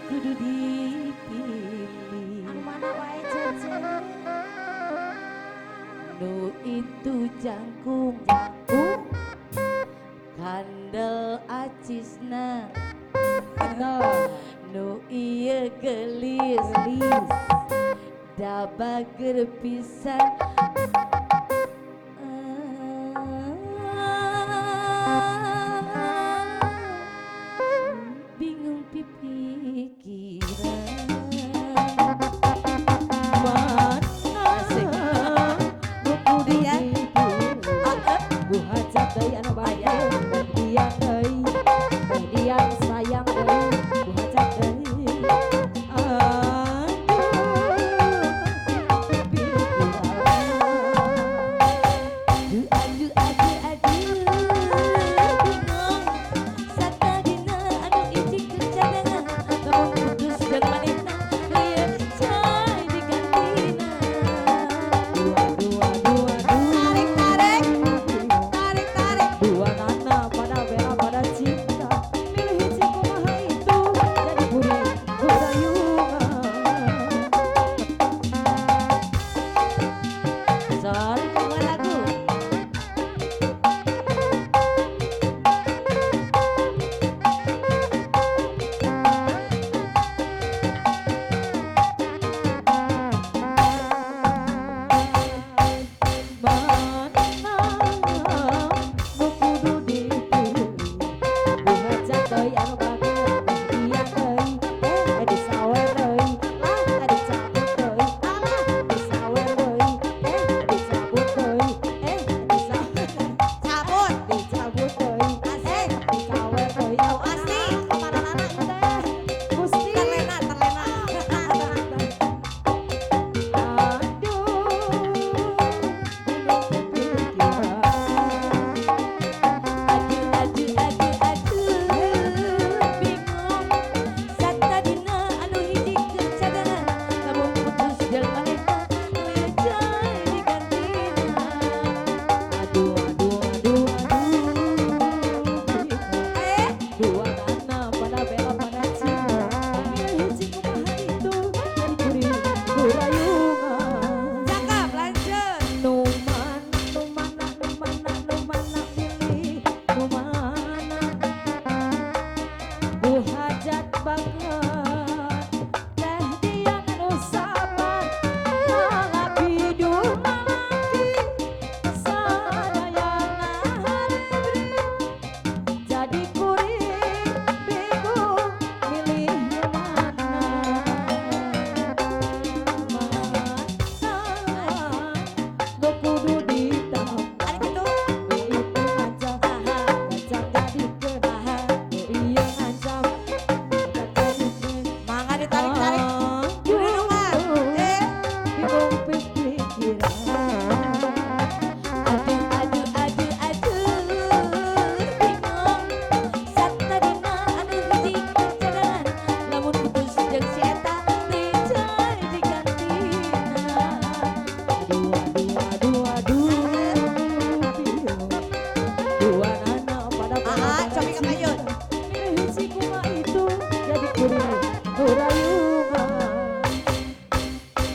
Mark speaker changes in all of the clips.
Speaker 1: kudu dipilih.
Speaker 2: Anu mana wae cece.
Speaker 1: Nu itu jangkung kandel acisna, nu iya gelis da bager pisan. Bingung pipikiran
Speaker 2: Sayang deui, ku hajat deui.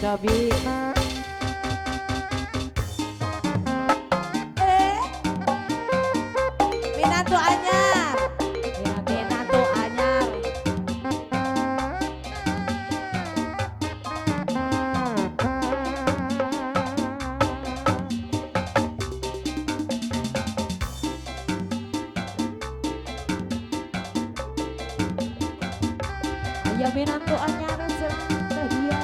Speaker 1: Cabi
Speaker 2: Minantu anyar.
Speaker 1: Minantu anyar.
Speaker 2: Aya minantu anyar teh dia.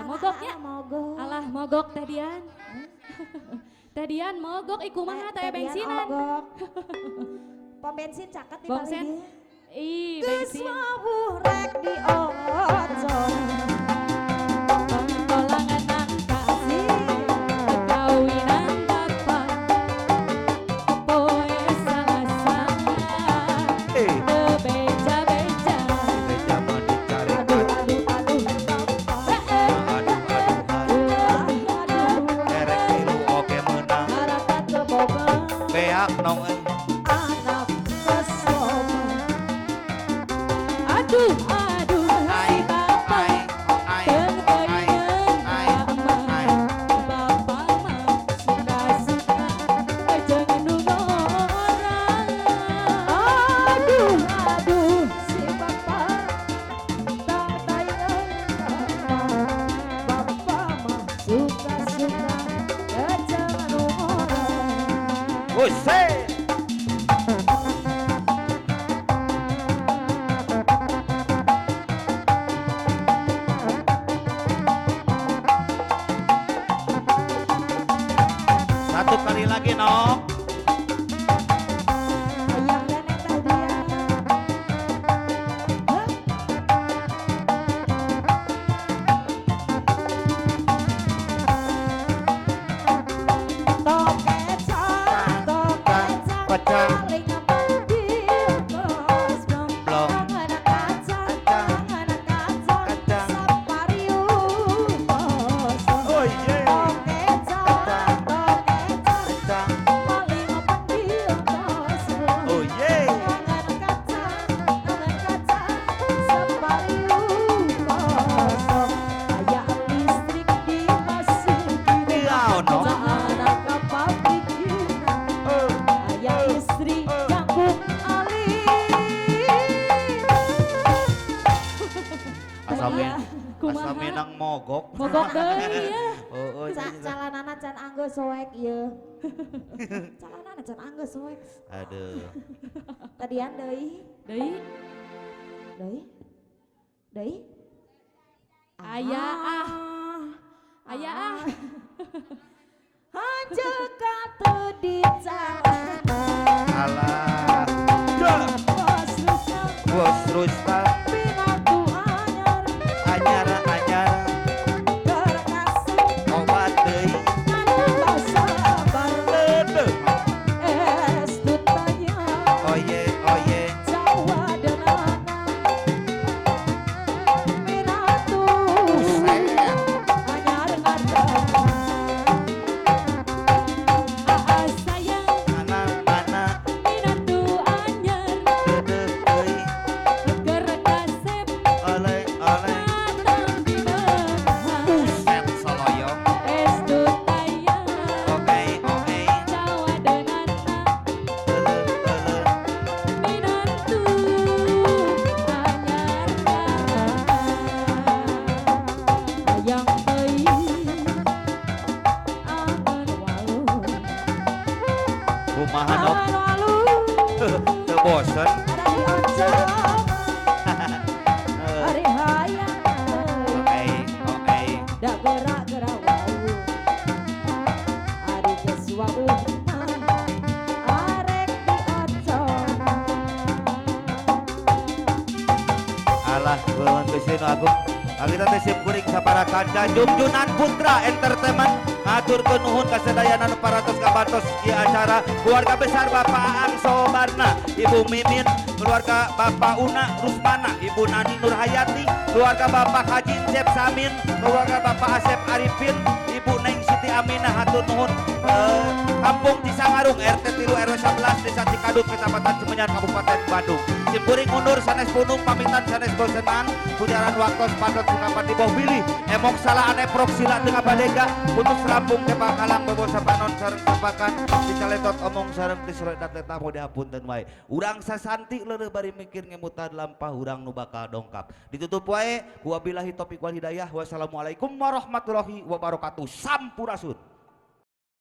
Speaker 1: Alah mogoknya.
Speaker 2: Mogok.
Speaker 1: Alah mogok Teh Dian. Teh Dian mogok iku mah teh bensinan.
Speaker 2: Mogok. Pom bensin caket di
Speaker 1: Bensin.
Speaker 2: balik.
Speaker 1: Ih,
Speaker 2: Geus
Speaker 1: bensin.
Speaker 2: mawuh rek di ojol.
Speaker 1: Pengkolangan nang kasih perkawinan bapak poe salah-salah beja-beja
Speaker 3: Beja mah dicari.
Speaker 2: Aduh aduh aduh bapak.
Speaker 3: Erek tilu oge meunang.
Speaker 2: Harapan keboga
Speaker 3: Beak nong
Speaker 2: anak kesombong.
Speaker 1: aduh aduh
Speaker 3: ai
Speaker 1: si bapak
Speaker 3: ai ai ai ai.
Speaker 1: bapak mah suka-suka jangan nunggu orang.
Speaker 2: Aduh aduh si bapak tak tayang. Bapak mah suka-suka jangan orang.
Speaker 3: Buset. Satu kali lagi Nok.
Speaker 2: Ayang nenek tadi ya. Hah? Tokecang, tokecang,
Speaker 3: Pecang.
Speaker 2: paling penting bos blong.
Speaker 3: Blong.
Speaker 2: Anak kacang, anak kacang,
Speaker 3: Kacang.
Speaker 2: saparium bos.
Speaker 3: Oh iya.
Speaker 2: Tokecang, tokecang,
Speaker 3: Kacang.
Speaker 2: paling penting bos blong.
Speaker 3: Oh iya.
Speaker 2: Anak kacang, saparium kosong. Aya listrik dimasukin.
Speaker 3: Iya, Nok.
Speaker 2: Anak ke pabrikan. Aya istri jangkung alis.
Speaker 3: Asamin.
Speaker 1: Kumaha?
Speaker 3: Asamin nang mogok.
Speaker 1: Mogok deui ya.
Speaker 3: Oh,
Speaker 2: Calanana can anggo soek ieu. Calanana can anggo soek.
Speaker 3: Aduh.
Speaker 2: Tadian deui.
Speaker 1: Deui
Speaker 2: Deui. Deui.
Speaker 1: aya ah. Aya ah.
Speaker 2: Hanjek katu dicalan.
Speaker 3: Alah. Dah.
Speaker 2: Bos Rusna
Speaker 3: Bos Rustam.
Speaker 2: pinatu anyar.
Speaker 3: Anyar anyar.
Speaker 2: Kerekasih
Speaker 3: Obat deui.
Speaker 2: anu kasabar.
Speaker 3: Aduh.
Speaker 2: Es tutanya
Speaker 3: Oye oye.
Speaker 2: Jawa denana. Pinatu
Speaker 3: Buset.
Speaker 2: anyar ngadana.
Speaker 1: Aa sayang
Speaker 3: Mana mana.
Speaker 1: minatu anyar
Speaker 3: Dedeh deui.
Speaker 1: keur kasep
Speaker 3: Oleh oleh.
Speaker 1: matang dinaha
Speaker 3: Buset saloyong.
Speaker 1: es tutaya
Speaker 3: Oke oke.
Speaker 1: Jawa denana
Speaker 3: Eleh eleh.
Speaker 1: minatu anyar hayang deui angen walu
Speaker 3: Kumaha Nok?
Speaker 2: Angan walu
Speaker 3: Teu bosen.
Speaker 2: ada di oncom.
Speaker 3: Eh,
Speaker 2: Hari hayang
Speaker 3: Oke oke.
Speaker 2: da gerak-gerak walu. Ari geus wauh arek di oncom.
Speaker 3: Alah, beueun keusieun Agung. Kita teh sip kuring saparakan Junjunan Putra Entertainment ngaturkeun nuhun kasadayana nu paratos kabantos ieu acara keluarga besar Bapak Aang Sobarna, Ibu Mimin, keluarga Bapak Una Rusmana, Ibu Nani Nurhayati, keluarga Bapak Haji Cep Samin, keluarga Bapak Asep Arifin, Ibu Neng Siti Aminah hatur nuhun. Kampung Cisangarung RT 3 RW 11 Desa Cikadut Kecamatan Semenyan Kabupaten Bandung. Simpuring mundur sanes punung pamitan sanes bosenan pujaran waktos patot sungapan di bawah pilih emok salah aneh proksila tengah badega putus rampung ke pangkalang bobosa panon sareng sepakan dicaletot omong sareng disurat dateta mau dihapunten wae urang sasanti leureuh bari mikir ngemutan lampah urang nu bakal dongkap ditutup wae wabillahi taufiq wal hidayah wassalamualaikum warahmatullahi wabarakatuh sampurasun.